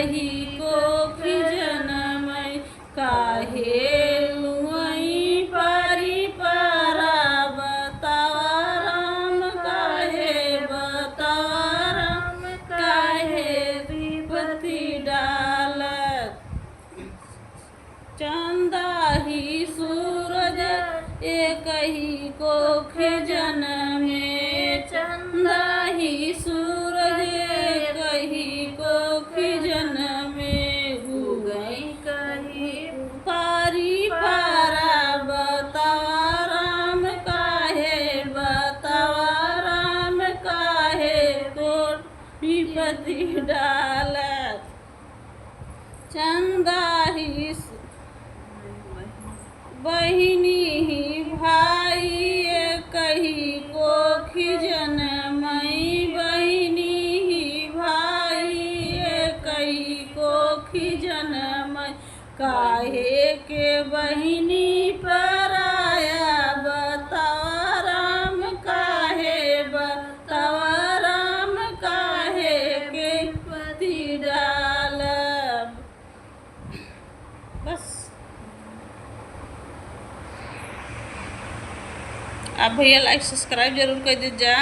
कही कोखी जनमय काहे लुआई पारी पारा बतावा राम काहे बतावा राम काहे विपत्ति डालत चंदा ही सूरज एक ही कोखी जनमे चंदा ही सूरज एक ही कोखी जनमे गुगई कही पारी पारा बतावा राम काहे बतावा राम काहे को विपत्ति डालत चंदा ही बहिनी ही भाई कही कोखी जनमई बहिनी ही भाई कही कोखी जनमई काहे के बहिनी पराया बतावा राम काहे बतावा राम काहे के पति डालब बस। आप भैया लाइक सब्सक्राइब जरूर कर दीजिए।